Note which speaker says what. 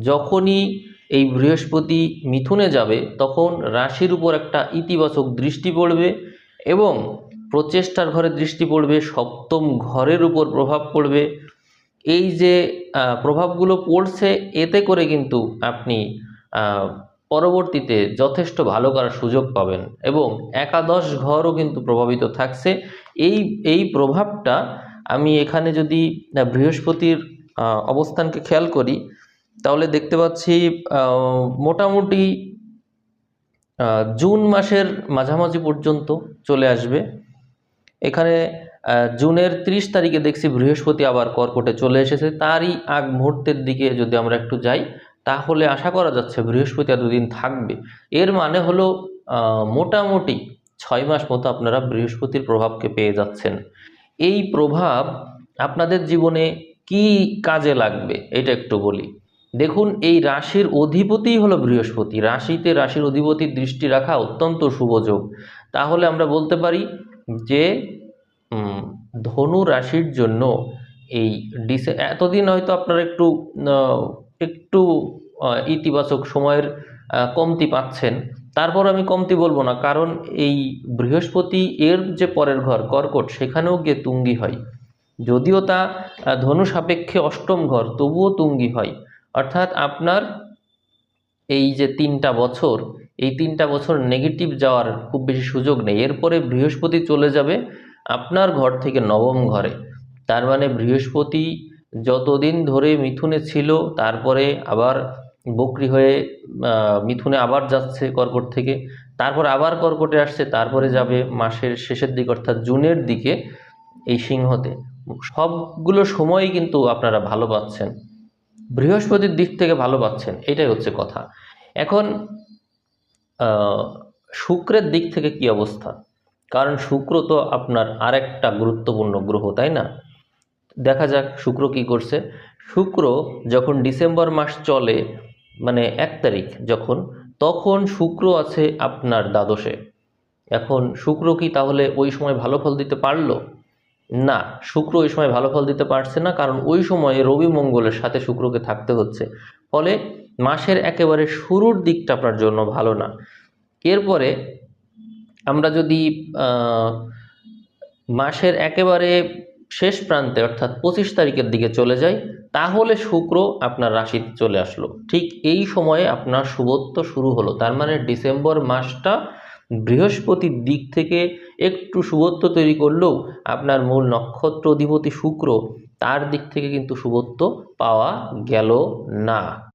Speaker 1: যখনই এই বৃহস্পতি মিথুনে যাবে তখন রাশির উপর একটা ইতিবাচক দৃষ্টি পড়বে এবং প্রচেষ্টার ঘরে দৃষ্টি পড়বে, সপ্তম ঘরের উপর প্রভাব পড়বে। এই যে প্রভাবগুলো পড়ছে, এতে করে কিন্তু আপনি পরবর্তীতে যথেষ্ট ভালো করার সুযোগ পাবেন এবং একাদশ ঘরও কিন্তু প্রভাবিত থাকছে। এই প্রভাবটা আমি এখানে যদি বৃহস্পতির অবস্থানকে খেয়াল করি তাহলে দেখতে পাচ্ছি মোটামুটি জুন মাসের মাঝামাঝি পর্যন্ত চলে আসবে। এখানে জুনের 30 তারিখে দেখছি বৃহস্পতি আবার কর্কটে চলে এসেছে। তারই আগ মুহূর্তের দিকে যদি আমরা একটু যাই তাহলে আশা করা যাচ্ছে বৃহস্পতি এতদিন থাকবে। এর মানে হলো মোটামুটি 6 মাস মতো আপনারা বৃহস্পতির প্রভাবকে পেয়ে যাচ্ছেন। এই প্রভাব আপনাদের জীবনে কি কাজে লাগবে এটা একটু বলি। দেখুন, এই রাশির অধিপতিই হলো বৃহস্পতি। রাশিতে রাশির অধিপতির দৃষ্টি রাখা অত্যন্ত শুভযোগ। তাহলে আমরা বলতে পারি যে ধনু রাশির জন্য এই এতদিন হয়তো আপনারা একটু একটু ইতিবাচক সময়ের কমতি পাচ্ছেন। তারপর আমি কমতি বলবো না, কারণ এই বৃহস্পতি এর যে পরের ঘর কর্কট, সেখানেও গিয়ে তুঙ্গি হয়। যদিও তা ধনু সাপেক্ষে অষ্টম ঘর, তবুও তুঙ্গি হয়। অর্থাৎ আপনার এই যে 3টা বছর, এই 3টা বছর নেগেটিভ যাওয়ার খুব বেশি সুযোগ নেই। এরপরে বৃহস্পতি চলে যাবে আপনার ঘর থেকে নবম ঘরে। তার মানে বৃহস্পতি যতদিন ধরে মিথুনে ছিল, তারপরে আবার বক্রী হয়ে মিথুনে আবার যাচ্ছে কর্কট থেকে, তারপর আবার কর্কটে আসছে, তারপরে যাবে মাসের শেষের দিকে অর্থাৎ জুনের দিকে এই সিংহতে। সবগুলো সময়ই কিন্তু আপনারা ভালো পাচ্ছেন, বৃহস্পতির দিক থেকে ভালো পাচ্ছেন, এটাই হচ্ছে কথা। এখন শুক্রের দিক থেকে কি অবস্থা? কারণ শুক্র তো আপনার আরেকটা গুরুত্বপূর্ণ গ্রহ, তাই না? দেখা যাক শুক্র কি করছে। শুক্র যখন ডিসেম্বর মাস চলে, মানে 1 তারিখ তখন শুক্র আছে আপনার দ্বাদশে। এখন শুক্র কি তাহলে ওই সময় ভালো ফল দিতে পারলো? না, শুক্র ওই সময় ভালো ফল দিতে পারছে না, কারণ ওই সময়ে রবি মঙ্গলের সাথে শুক্রকে থাকতে হচ্ছে। ফলে মাসের একেবারে শুরুর দিকটা আপনার জন্য ভালো না। এরপরে আমরা যদি মাসের একেবারে শেষ প্রান্তে অর্থাৎ 25 তারিখের দিকে চলে যাই, তাহলে শুক্র আপনার রাশিতে চলে আসলো। ঠিক এই সময়ে আপনার শুভত্ব শুরু হলো। তার মানে ডিসেম্বর মাসটা বৃহস্পতির দিক থেকে একটু শুভত্ব তৈরি করলেও আপনার মূল নক্ষত্র অধিপতি শুক্র, তার দিক থেকে কিন্তু শুভত্ব পাওয়া গেল না।